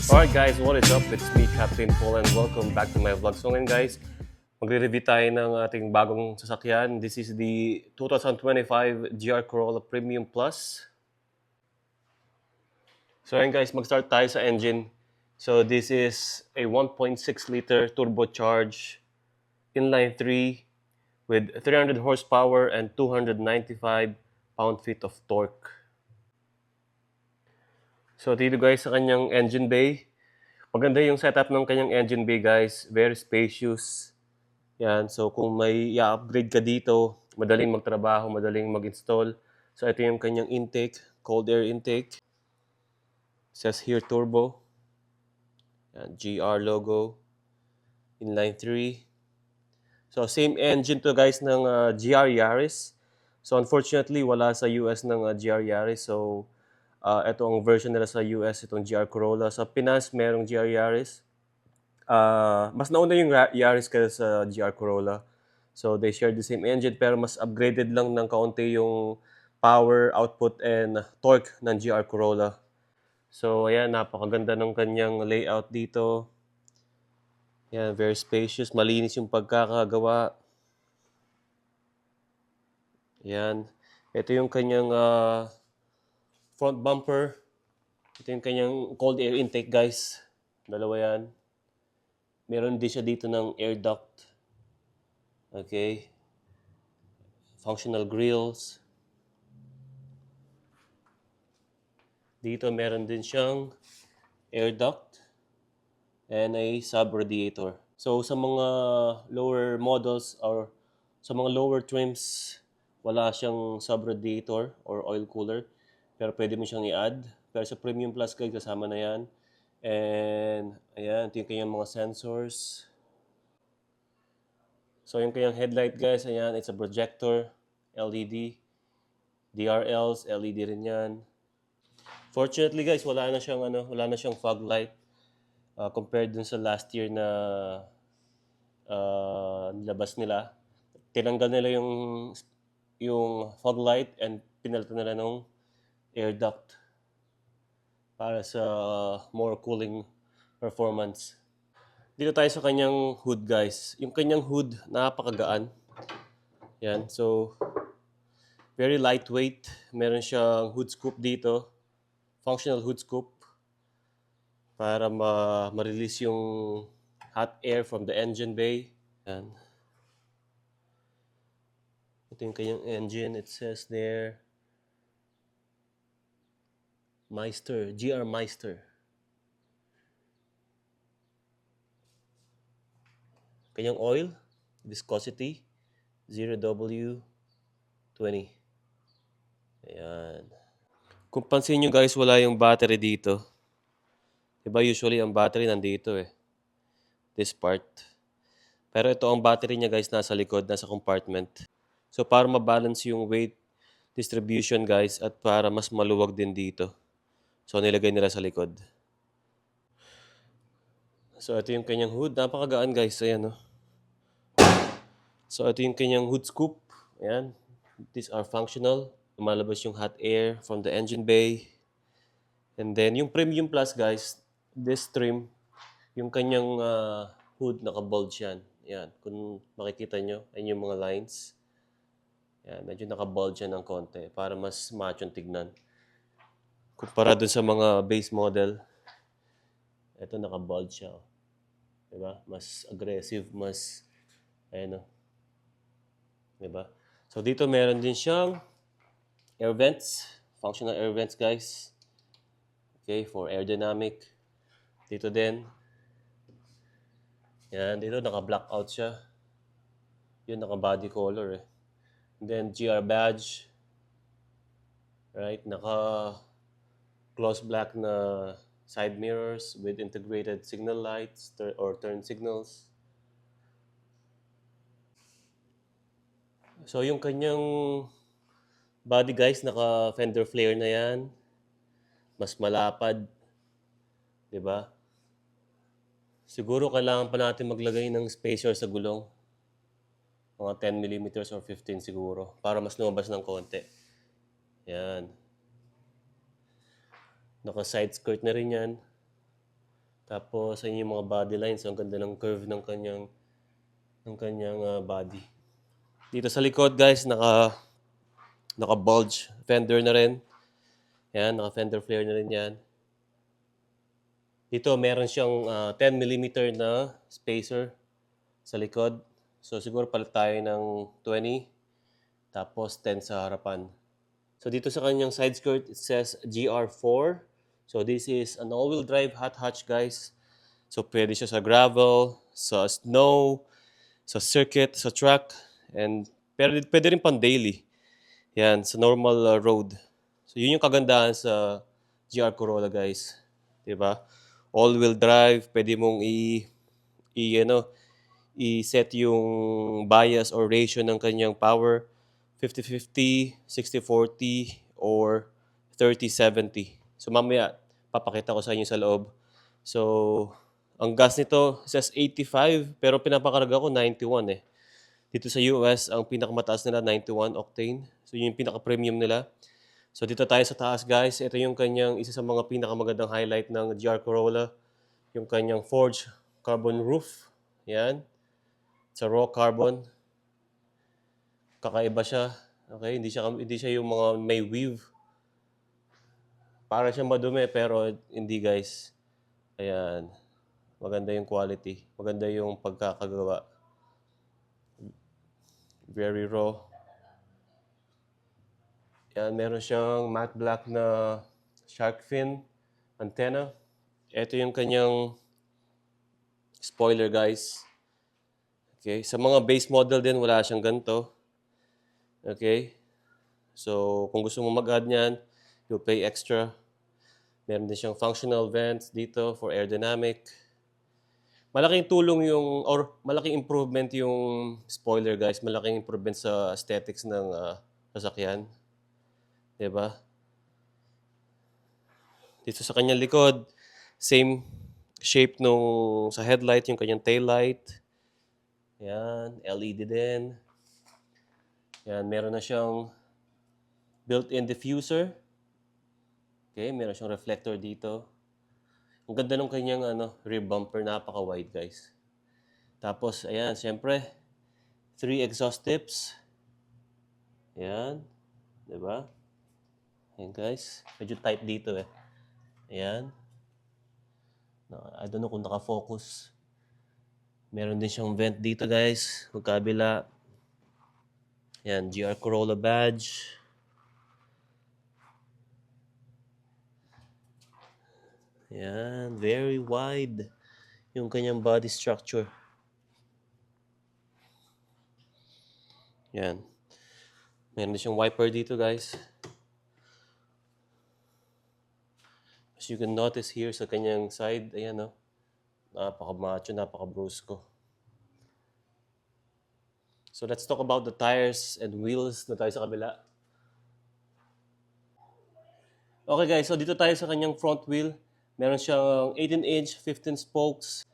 Alright guys, what is up? It's me, Captain Paul, and welcome back to my vlog. So ngayon guys, magre-review tayo ng ating bagong sasakyan. This is the 2025 GR Corolla Premium Plus. So ngayon guys, mag-start tayo sa engine. So this is a 1.6 liter turbocharged inline 3 with 300 horsepower and 295 pound-feet of torque. So dito guys sa kanyang engine bay, maganda yung setup ng kanyang engine bay guys, very spacious. Yan, so kung may i-upgrade ka dito, madaling magtrabaho, madaling mag-install. So ito yung kanyang intake, cold air intake. Says here turbo. Yan, GR logo, inline 3. So same engine to guys ng GR Yaris. So unfortunately wala sa US ng GR Yaris. So ito ang version nila sa US, itong GR Corolla. Sa Pinas, merong GR Yaris. Mas nauna yung Yaris kaysa sa GR Corolla. So they share the same engine pero mas upgraded lang ng kaunti yung power, output, and torque ng GR Corolla. So ayan, napakaganda ng kanyang layout dito. Yan, very spacious, malinis yung pagkakagawa. Yan. Ito yung kanyang front bumper. Ito yung kanyang cold air intake guys. Dalawa yan. Meron din siya dito ng air duct. Okay. Functional grills. Dito meron din siyang air duct and a sub-radiator. So sa mga lower models or sa mga lower trims, wala siyang sub-radiator or oil cooler. Pero pwede mo siyang i-add. Pero sa Premium Plus guys, kasama na yan. And ayan, ito yung kanyang mga sensors. So yung kanyang headlight guys, ayan, it's a projector, LED. DRLs, LED rin yan. Fortunately guys, wala na siyang fog light compared dun sa last year na nilabas nila. Tinanggal nila yung fog light and pinalitan nila ng air duct para sa more cooling performance. Dito tayo sa kanyang hood guys. Yung kanyang hood, napakagaan. Yan, so very lightweight. Meron siyang hood scoop dito. Functional hood scoop para ma-release yung hot air from the engine bay. Yan. Ito yung kanyang engine. It says there, Meister, GR Meister. Kanyang oil, viscosity, 0W20. Ayan. Kung pansin nyo guys, wala yung battery dito. Diba usually ang battery nandito eh. This part. Pero ito ang battery niya guys, nasa likod, nasa compartment. So para ma-balance yung weight distribution guys at para mas maluwag din dito. So nilagay nila sa likod. So ito yung kanyang hood. Napakagaan guys. Ayan oh. So ito yung kanyang hood scoop. Ayan. These are functional. Lumalabas yung hot air from the engine bay. And then yung Premium Plus guys, this trim, yung kanyang hood naka-bulge yan. Ayan. Kung makikita nyo, ayan yung mga lines. Ayan. Medyo naka-bulge yan ng konti para mas machong tignan. Kumpara dun sa mga base model, ito naka-bulge siya. Oh. Diba? Mas aggressive, mas, ayan o. Diba? So dito meron din siyang air vents, functional air vents guys. Okay, for aerodynamic. Dito din. Yan, dito naka-blackout siya. Yun, naka-body color eh. And then GR badge. Right, naka-gloss black na side mirrors with integrated signal lights or turn signals. So yung kanyang body guys, naka fender flare na yan. Mas malapad. Diba? Siguro kailangan pa natin maglagay ng spacer sa gulong. Mga 10mm or 15 siguro. Para mas lumabas ng konti. Yan. Naka side skirt na rin yan. Tapos, ayun yung mga body lines. Ang ganda ng curve ng kanyang body. Dito sa likod, guys, naka-bulge fender na rin. Yan, naka-fender flare na rin yan. Dito, meron siyang 10mm na spacer sa likod. So, siguro palit tayo ng 20, tapos 10 sa harapan. So, dito sa kanyang side skirt, it says GR4. So, this is an all-wheel drive hot hatch, guys. So, pwede siya sa gravel, sa snow, sa circuit, sa track, and pwede rin pang daily. Yan, sa normal road. So, yun yung kagandahan sa GR Corolla, guys. 'Di ba? All-wheel drive, pwede mong ano, i-set yung bias or ratio ng kanyang power, 50-50, 60-40, or 30-70. So mamaya, papakita ko sa inyo sa loob. So, ang gas nito says 85, pero pinapakarga ko 91 eh. Dito sa US, ang pinakamataas nila 91 octane. So yun yung pinaka-premium nila. So dito tayo sa taas, guys. Ito yung kanyang isa sa mga pinakamagandang highlight ng GR Corolla, yung kanyang forged carbon roof. Yan. Sa raw carbon. Kakaiba siya. Okay, hindi siya yung mga may weave. Para siyang madumi pero hindi, guys. Ayan. Maganda yung quality. Maganda yung pagkakagawa. Very raw. Yan, meron siyang matte black na shark fin antenna. Ito yung kanyang spoiler, guys. Okay, sa mga base model din wala siyang ganito. Okay? So, kung gusto mo mag-add niyan, you'll pay extra. Meron din siyang functional vents dito for aerodynamic. Malaking tulong or malaking improvement yung spoiler, guys. Malaking improvement sa aesthetics ng sasakyan. 'Di ba? Dito sa kanyang likod, same shape nung sa headlight, yung kanyang tail light. Yan, LED din. Yan, meron na siyang built-in diffuser. Okay, meron siyang reflector dito. Ang ganda ng kanyang rear bumper, napaka-wide, guys. Tapos, ayan, siyempre, 3 exhaust tips. Ayan, 'di ba? Ayan, guys. Medyo tight dito eh. Ayan. I don't know kung naka-focus. Meron din siyang vent dito, guys. Magkabila. Ayan, GR Corolla badge. Ayan, very wide yung kanyang body structure. Ayan. Meron din siyang wiper dito, guys. As you can notice here sa kanyang side, ayan o. Napaka-macho, napaka-brusco. So let's talk about the tires and wheels na tayo sa kabila. Okay, guys, so dito tayo sa kanyang front wheel. Meron siyang 18-inch, 15 spokes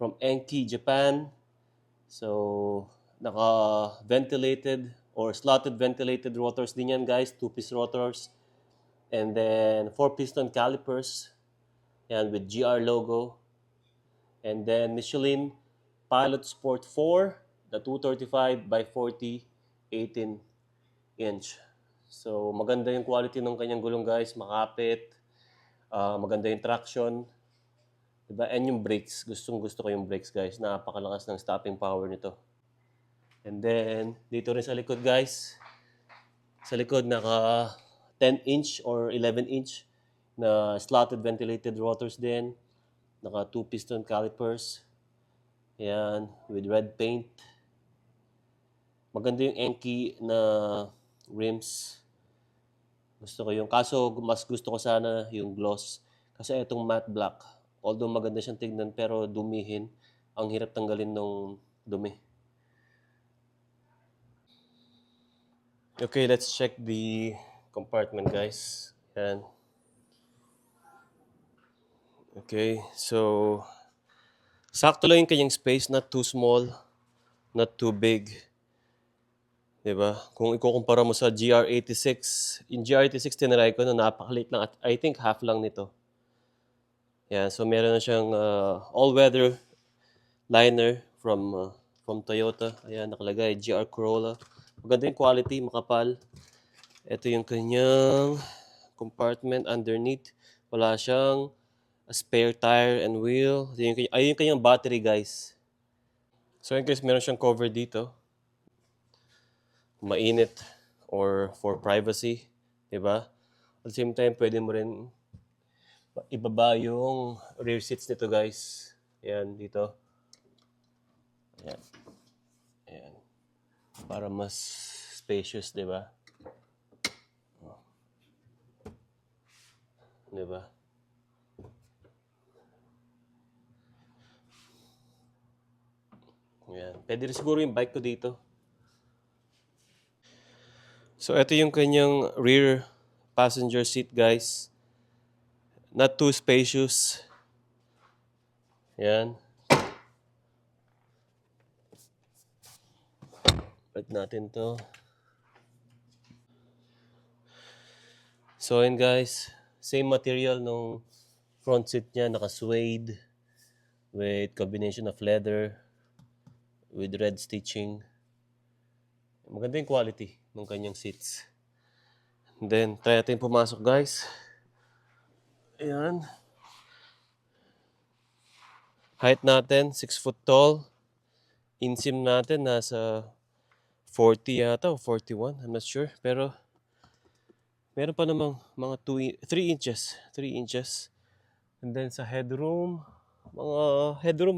from Enki, Japan. So, naka-ventilated or slotted ventilated rotors din yan, guys. 2-piece rotors. And then 4-piston calipers. Yan, with GR logo. And then Michelin Pilot Sport 4, the 235 by 40, 18-inch. So, maganda yung quality ng kanyang gulong, guys. Makapit. Maganda yung traction. Diba? And yung brakes. Gustong-gusto ko yung brakes, guys. Napakalakas ng stopping power nito. And then, dito rin sa likod, guys. Sa likod, naka 10-inch or 11-inch na slotted ventilated rotors din. Naka 2-piston calipers. Ayan, with red paint. Maganda yung Enki na rims. Gusto ko yung, kaso mas gusto ko sana yung gloss. Kasi itong matte black, although maganda siyang tignan pero dumihin, ang hirap tanggalin ng dumi. Okay, let's check the compartment, guys. Ayan. Okay, so sakto lang yung kanyang space, not too small, not too big. Diba? Kung ikukumpara mo sa GR86, yung GR86 tinry ko na napakaliit lang at I think half lang nito. Yan, so meron na siyang all-weather liner from Toyota. Ayan, nakalagay GR Corolla. Maganda yung quality, makapal. Ito yung kanyang compartment underneath. Wala siyang spare tire and wheel. Ayun yung kanyang battery, guys. So in case meron siyang cover dito, mainit or for privacy, 'di ba? At the same time, pwede mo rin ibaba yung rear seats nito, guys. Ayan, dito. Ayan. Ayan. Para mas spacious, 'di ba? 'Di ba? Ayan. Pwede rin siguro yung bike ko dito. So, ito yung kanyang rear passenger seat, guys. Not too spacious. Ayan. Balik natin to. So, yun guys. Same material nung front seat niya. Naka-suede. With combination of leather. With red stitching. Maganda yung quality ng kanyang seats. And then, try natin pumasok, guys. Ayan. Height natin, 6 foot tall. Insim natin, nasa 40 yata o 41. I'm not sure. Pero, meron pa namang mga 3 inches. 3 inches. And then, sa headroom, mga 3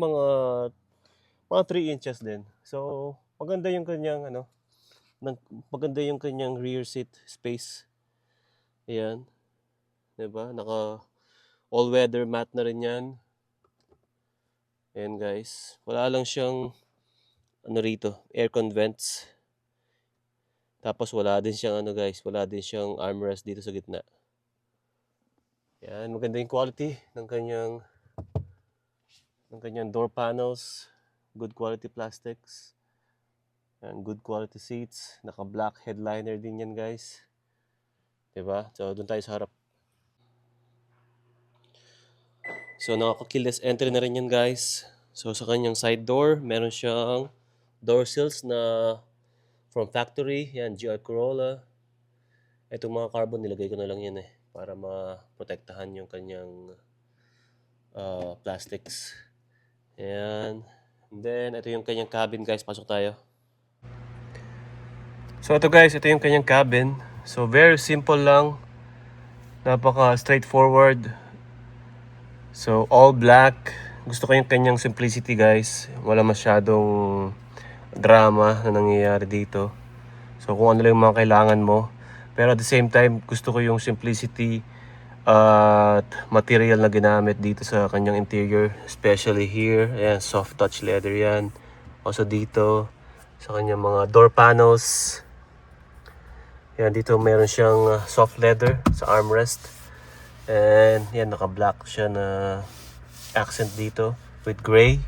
inches din. So, maganda yung kanyang, maganda yung kanyang rear seat space. Ayan. Diba? Naka all-weather mat na rin yan. Ayan guys. Wala lang siyang rito, aircon vents. Tapos wala din siyang wala din siyang armrest dito sa gitna. Ayan, maganda yung quality ng kanyang door panels. Good quality plastics. Ayan, good quality seats. Naka-black headliner din yan guys. Diba? So, doon tayo sa harap. So, nakaka-keyless entry na rin yan guys. So, sa kanyang side door, meron siyang door sills na from factory. Yan, GR Corolla. Itong mga carbon, nilagay ko na lang yan para ma-protektahan yung kanyang plastics. Ayan. And then, ito yung kanyang cabin guys. Pasok tayo. So, ito guys, ito yung kanyang cabin. So, very simple lang. Napaka straightforward. So, all black. Gusto ko yung kanyang simplicity guys. Wala masyadong drama na nangyayari dito. So, kung ano lang yung mga kailangan mo. Pero at the same time, gusto ko yung simplicity at material na ginamit dito sa kanyang interior. Especially here. Ayan, soft touch leather yan. Also dito, sa kanyang mga door panels. Ayan, dito meron siyang soft leather sa armrest. And yan, naka-black siya na accent dito with gray.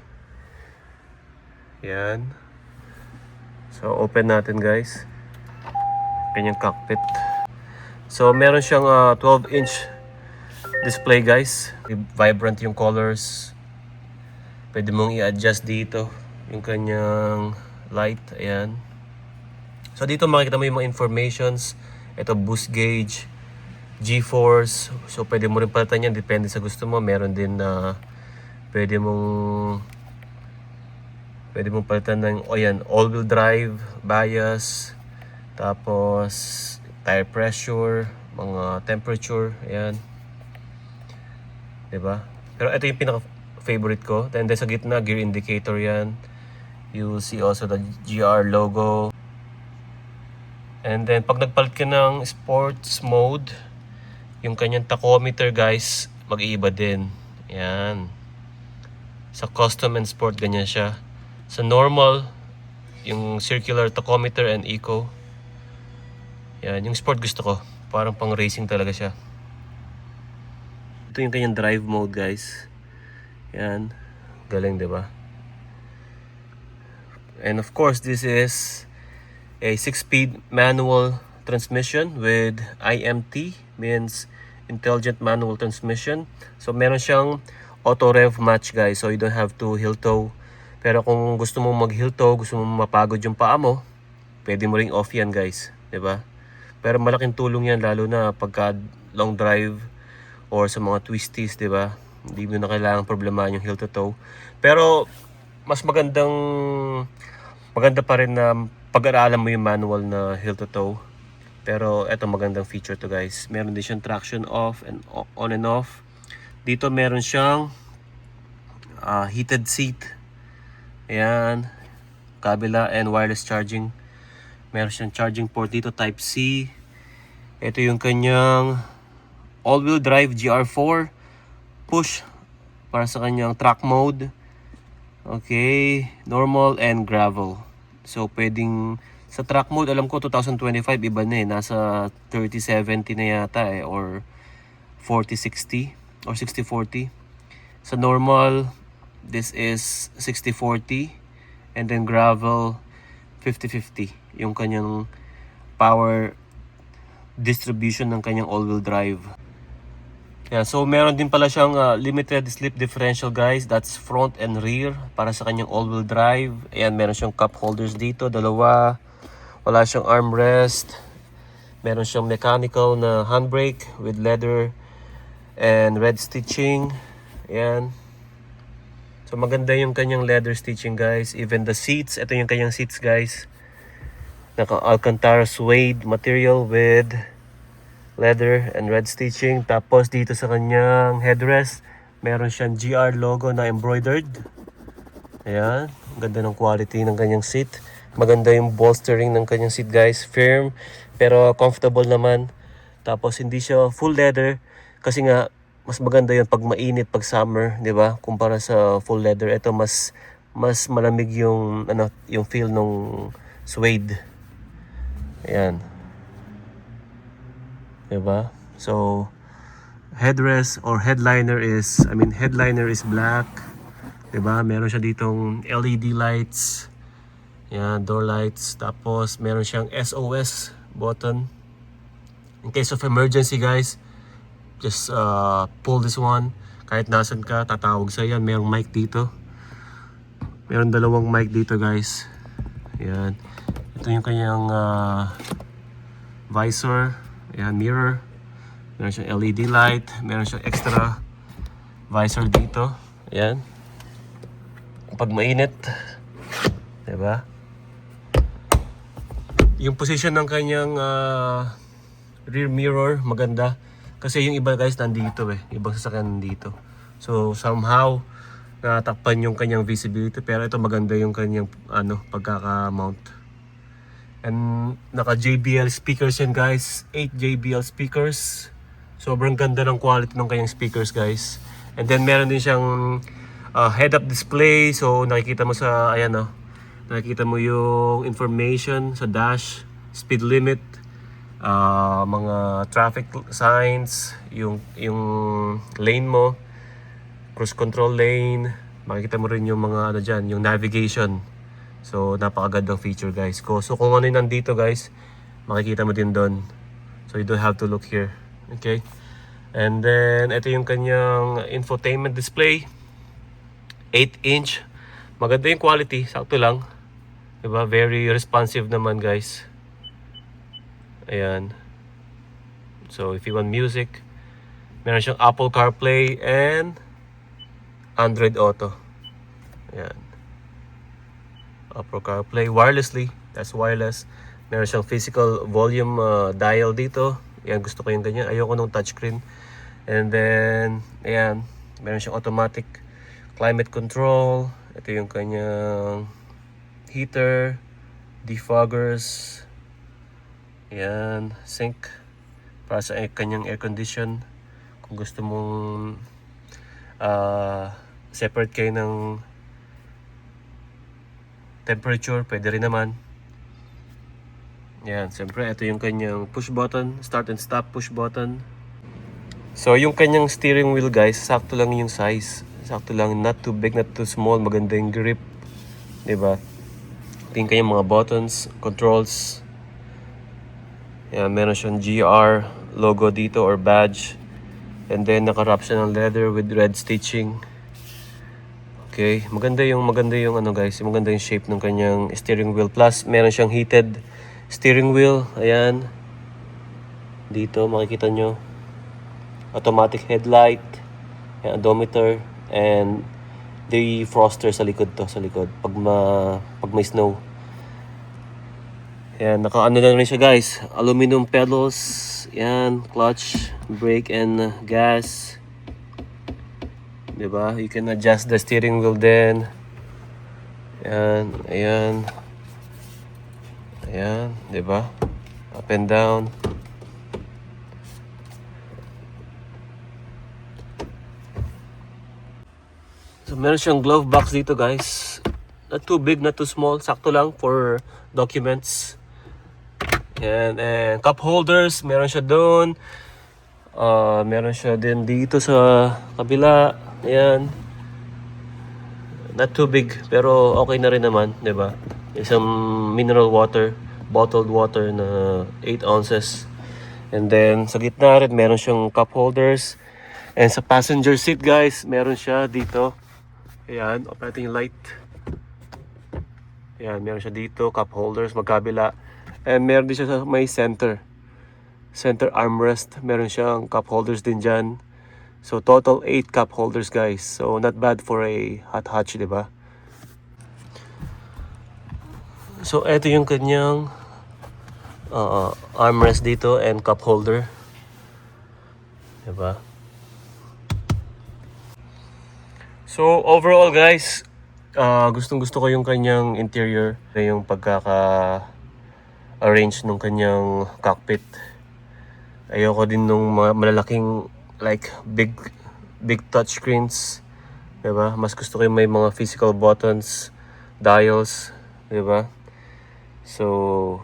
Yan. So, open natin guys. Kanyang cockpit. So, meron siyang 12-inch display guys. Vibrant yung colors. Pwede mong i-adjust dito yung kanyang light. Ayan. So, dito makikita mo yung mga informations. Ito, boost gauge. G-force. So, pwede mo rin palitan yan. Depende sa gusto mo. Meron din na pwede mong palitan ng all-wheel drive, bias, tapos tire pressure, mga temperature, ayan. 'Di ba? Pero ito yung pinaka-favorite ko. Then sa gitna, gear indicator yan. You'll see also the GR logo. And then pag nagpalit ka ng sports mode, yung kanyang tachometer guys, mag-iiba din. Ayan. Sa custom and sport, ganyan siya. Sa normal, yung circular tachometer and eco. Yan, yung sport gusto ko. Parang pang racing talaga siya. Ito yung kanyang drive mode guys. Yan. Galing, diba? And of course, this is a 6-speed manual transmission with IMT. Means intelligent manual transmission. So meron siyang auto rev match guys, so you don't have to heel toe. Pero kung gusto mo mag heel toe, gusto mo mapagod yung paa mo, pwede mo ring off yan guys, 'di ba? Pero malaking tulong yan lalo na pagka long drive or sa mga twisties, 'di ba? Hindi mo na kailangan problemahan yung heel to toe. Pero mas maganda pa rin na pag-aralan mo yung manual na heel to toe. Pero eto magandang feature to guys. Meron din siyang traction off and on and off. Dito meron siyang heated seat. Ayan. Kabila and wireless charging. Meron siyang charging port dito, type C. Ito yung kanyang all-wheel drive GR4 push para sa kanyang track mode. Okay, normal and gravel. So pwedeng sa track mode, alam ko 2025 iba na eh, nasa 3070 na yata eh, or 4060 or 6040. Sa normal, this is 6040, and then gravel 5050 yung kanyang power distribution ng kanyang all-wheel drive. Yeah, so meron din pala siyang limited slip differential guys, that's front and rear para sa kanyang all-wheel drive. Ayan, meron siyang cup holders dito, dalawa. Wala siyang armrest. Meron siyang mechanical na handbrake with leather and red stitching. Ayan. So maganda yung kanyang leather stitching guys. Even the seats, ito yung kanyang seats guys. Naka Alcantara suede material with leather and red stitching. Tapos dito sa kanyang headrest, meron siyang GR logo na embroidered. Ayan, ang ganda ng quality ng kanyang seat. Maganda yung bolstering ng kanyang seat guys, firm pero comfortable naman. Tapos hindi siya full leather kasi nga mas maganda yun pag mainit, pag summer, 'di ba? Kumpara sa full leather, ito mas malamig yung yung feel ng suede. Ayan. Diba? So, headrest or headliner is black. Diba? Meron siya ditong LED lights. Yan, door lights. Tapos, meron siyang SOS button. In case of emergency, guys, just pull this one. Kahit nasan ka, tatawag sa yan. Merong mic dito. Meron dalawang mic dito, guys. Yan. Ito yung kanyang visor. Ayan, mirror. Meron siyang LED light. Meron siyang extra visor dito. Ayan. Pag mainit. Diba? Yung position ng kanyang rear mirror, maganda. Kasi yung iba guys, nandito eh. Ibang sasakyan nandito. So, somehow, natakpan yung kanyang visibility. Pero ito maganda yung kanyang pagkaka-mount. And naka JBL speakers yan guys, 8 JBL speakers. Sobrang ganda ng quality ng kanyang speakers guys. And then meron din siyang head-up display. So nakikita mo sa, nakikita mo yung information sa dash, speed limit, mga traffic signs, yung lane mo, cruise control lane. Makikita mo rin yung mga dyan, yung navigation. So, napakagandang feature guys. So, kung ano yung nandito guys, makikita mo din doon. So, you don't have to look here. Okay? And then, ito yung kanyang infotainment display. 8-inch. Maganda yung quality. Sakto lang. Diba? Very responsive naman guys. Ayan. So, if you want music, meron siyang Apple CarPlay and Android Auto. Ayan. Apple CarPlay wirelessly, that's wireless. Meron siyang physical volume dial dito. Yan, gusto ko yung ganyan. Ayoko nung touchscreen. And then, ayan, meron siyang automatic climate control. Ito yung kanyang heater, defoggers. Ayan, sink para sa kanyang air condition. Kung gusto mong separate kayo ng temperature, pwede rin naman. Yan, siyempre ito yung kanyang push button, start and stop push button. So yung kanyang steering wheel guys, sakto lang yung size. Sakto lang, not too big, not too small, maganda yung grip. Diba? Ito yung kanyang mga buttons, controls. Yan, meron siyang GR logo dito or badge. And then naka-wrap siya ng leather with red stitching. Okay, maganda yung ano guys, maganda yung shape ng kanyang steering wheel. Plus, meron siyang heated steering wheel. Ayan. Dito makikita nyo. Automatic headlight, ayan, odometer, and defroster sa likod to, sa likod pag may snow. Ayan, naka-ano na rin siya guys. Aluminum pedals, ayan, clutch, brake, and gas. Diba? You can adjust the steering wheel then. Ayan, ayan. Ayan, diba? Up and down. So, meron siyang glove box dito guys. Not too big, not too small. Sakto lang for documents. Ayan, and cup holders. Meron siya doon. Meron siya din dito sa kabila. Ayan. Not too big, pero okay na rin naman, di ba? Isang mineral water, bottled water na 8 ounces. And then, sa gitna rin, meron siyang cup holders. And sa passenger seat, guys, meron siya dito. Ayan, open natin yung light. Ayan, meron siya dito, cup holders, magkabila. And meron din siya sa may center armrest. Meron siyang cup holders din dyan. So, total 8 cup holders, guys. So, not bad for a hot hatch, di ba? So, eto yung kanyang armrest dito and cup holder. Di ba? So, overall, guys, gustong-gusto ko yung kanyang interior. Yung pagkaka-arrange ng kanyang cockpit. Ayoko din nung malalaking like big touch screens, 'di ba? Mas gusto ko yung may mga physical buttons, dials, 'di ba? So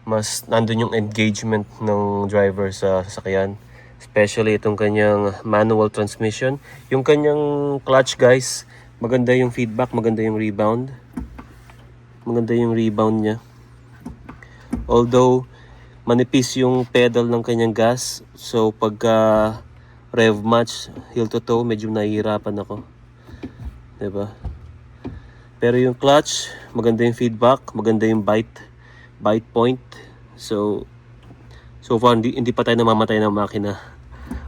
mas nandun yung engagement ng driver sa sasakyan, especially itong kanyang manual transmission. Yung kanyang clutch, guys, maganda yung feedback, maganda yung rebound. Maganda yung rebound niya. Although manipis yung pedal ng kanyang gas. So, pagka rev match, heel to toe, medyo nahihirapan ako. Diba? Pero yung clutch, maganda yung feedback, maganda yung bite point. So far, hindi pa tayo namamatay ng makina.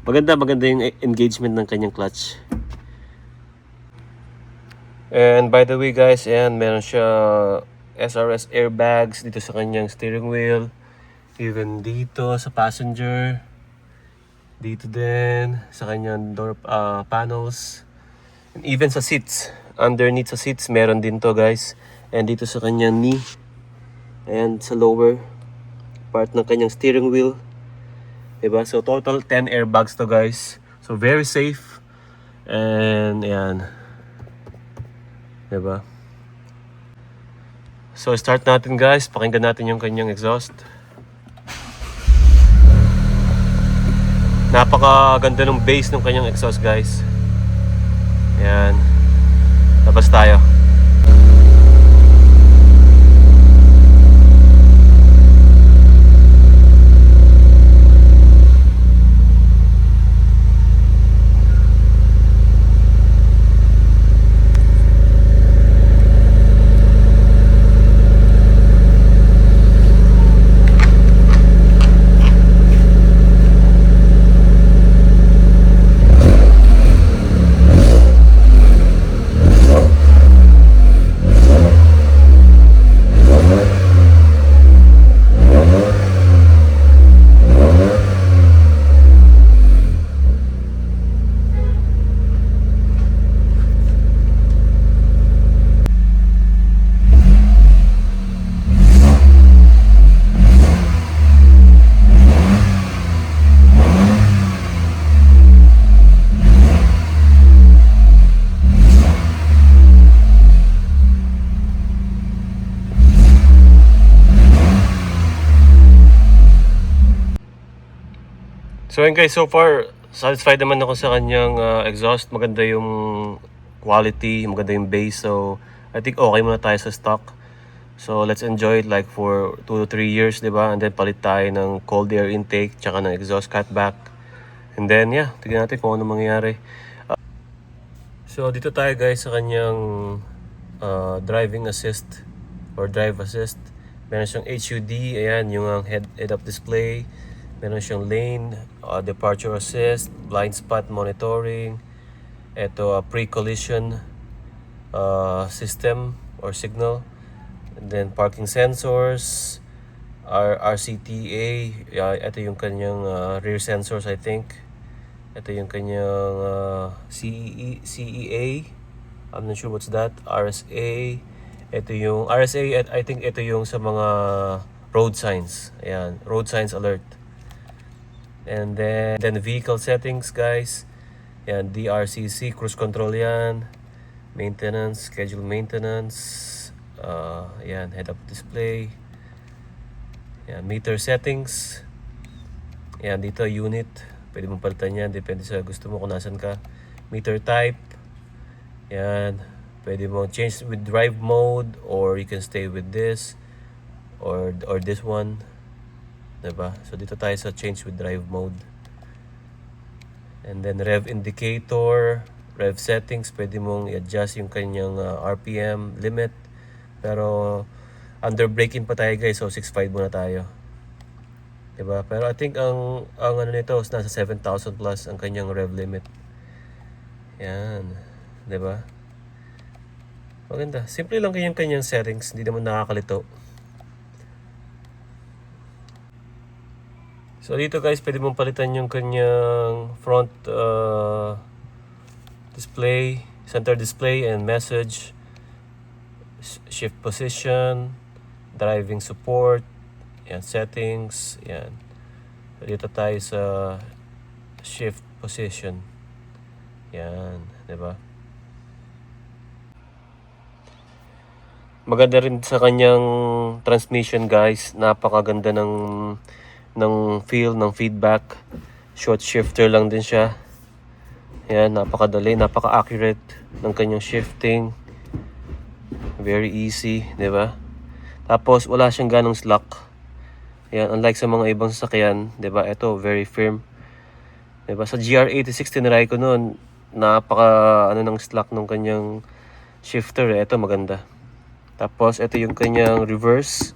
Maganda yung engagement ng kanyang clutch. And by the way, guys, ayan, meron siya SRS airbags dito sa kanyang steering wheel. Even dito sa passenger, dito din sa kanyang door panels, and even sa seats, underneath sa seats meron din to, guys. And dito sa kanyang knee and sa lower part ng kanyang steering wheel, diba? So total 10 airbags to, guys. So very safe. And ayan, diba? So start natin, guys. Pakinggan natin yung kanyang exhaust. Napakaganda ng bass ng kanyang exhaust, guys. Ayan. Labas tayo. So yun, guys, so far satisfied naman ako sa kanyang exhaust. Maganda yung quality, maganda yung bass. So I think okay muna tayo sa stock. So let's enjoy it like for 2 to 3 years, diba? And then palit tayo ng cold air intake tsaka ng exhaust cutback. And then, yeah, tignan natin kung ano mangyayari. So, dito tayo guys sa kanyang driving assist or drive assist. Meron siyang HUD, ayan, yung head-up display. Meron siyang lane, departure assist, blind spot monitoring. Ito, pre-collision system or signal. And then, parking sensors, RCTA, ito yung kanyang rear sensors, I think. Ito yung kanyang CEA. I'm not sure what's that. RSA. Ito yung RSA, I think ito yung sa mga road signs. Ayan, road signs alert. And then vehicle settings, guys. Ayan, DRCC, cruise control yan. Maintenance, schedule maintenance. Ayan, head-up display. Ayan, meter settings. Ayan, dito unit. Pwede mong palitan yan, depende sa gusto mo kung nasan ka. Meter type. Yan. Pwede mong change with drive mode or you can stay with this or this one. Diba? So dito tayo sa change with drive mode. And then rev indicator, rev settings, pwede mong i-adjust yung kanyang RPM limit. Pero under braking pa tayo guys, so 6.5 muna tayo. Diba? Pero I think ang ano nito nasa 7,000 plus ang kanyang rev limit. Yan. Diba? Maganda. Simple lang kanyang settings. Hindi naman nakakalito. So dito guys, pwede mong palitan yung kanyang front display, center display and message, shift position, driving support, yan, settings, yan. So, dito tayo sa shift position. Yan, 'di ba? Maganda rin sa kanyang transmission, guys. Napakaganda ng feel, ng feedback. Short shifter lang din siya. Yan, napakadali, napaka-accurate ng kanyang shifting. Very easy, 'di ba? Tapos wala siyang ganong slack. Yan, unlike sa mga ibang sasakyan, 'di ba? Ito very firm. 'Di ba? Sa GR86 tinry ko noon, napaka ng slack ng kanyang shifter. Ito maganda. Tapos ito yung kanyang reverse.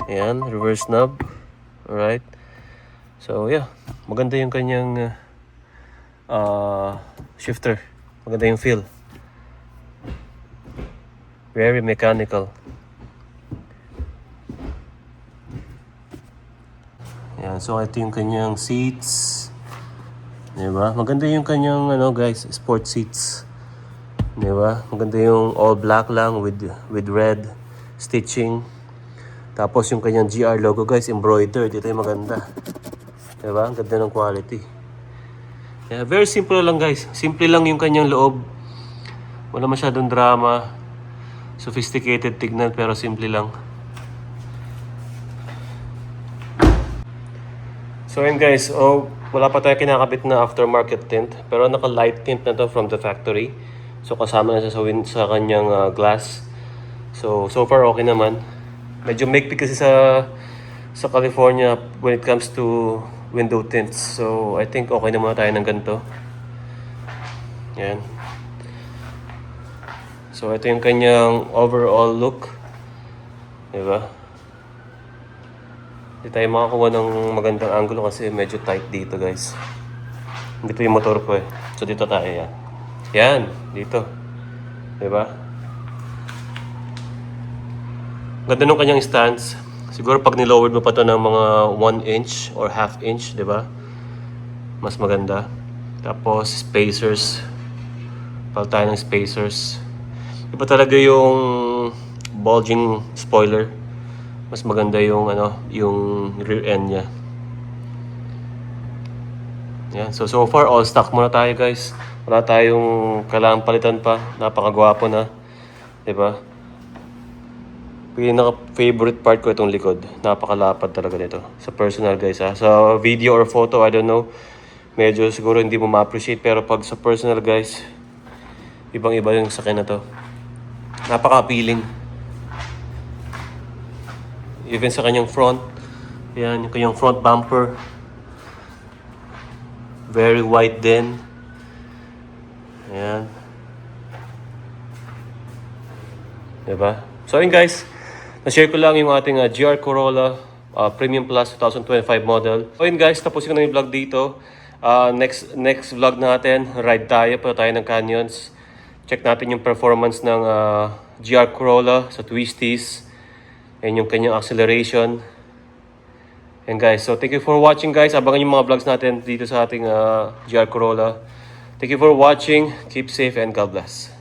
Ayan, reverse knob. Alright. So yeah, maganda yung kanyang shifter. Maganda yung feel. Very mechanical. Ayan, so ito yung kanyang seats. Diba? Maganda yung kanyang guys, sport seats. Diba? Maganda yung all black lang with red stitching. Tapos yung kanyang GR logo guys, embroidered. Ito yung maganda. Diba? Ang ganda ng quality. Yeah, very simple lang guys. Simple lang yung kanyang loob. Wala masyadong drama. Sophisticated tignan pero simple lang. So yun guys, wala pa tayo kinakabit na aftermarket tint. Pero naka-light tint na to from the factory. So kasama na sa kanyang glass. So far okay naman. Medyo maikpit kasi sa California when it comes to window tints. So I think okay na muna tayo ng ganito. Yan. So ito yung kanyang overall look. Diba? Hindi tayo makakuha ng magandang angulo kasi medyo tight dito guys. Dito yung motor ko eh. So dito tayo yan. Yan, dito. Diba? Ganda nung kanyang stance. Siguro pag nilowered mo pa to ng mga 1 inch or half inch, diba? Mas maganda. Tapos spacers. Pal tayo ng spacers. Iba talaga yung bulging spoiler. Mas maganda yung yung rear end niya. Yan. So far all stock muna tayo guys. Wala tayong kailangan palitan pa. Napakagwapo na. 'Di ba? Pinaka-favorite part ko itong likod. Napakalapad talaga nito. Sa personal guys ha. Sa video or photo, I don't know. Medyo siguro hindi mo ma-appreciate. Pero pag sa personal guys, ibang-iba yung sakyan na to. Napaka-appealing. Even sa kanyang front. Yan, yung kanyang front bumper. Very white din. Ayan. Diba? So yun guys, na-share ko lang yung ating GR Corolla Premium Plus 2025 model. So yun guys, tapusin ko na yung vlog dito. Next vlog natin, ride tayo, punta tayo ng canyons. Check natin yung performance ng GR Corolla sa twisties. And yung kanyang acceleration. And guys, so thank you for watching guys. Abangan yung mga vlogs natin dito sa ating GR Corolla. Thank you for watching. Keep safe and God bless.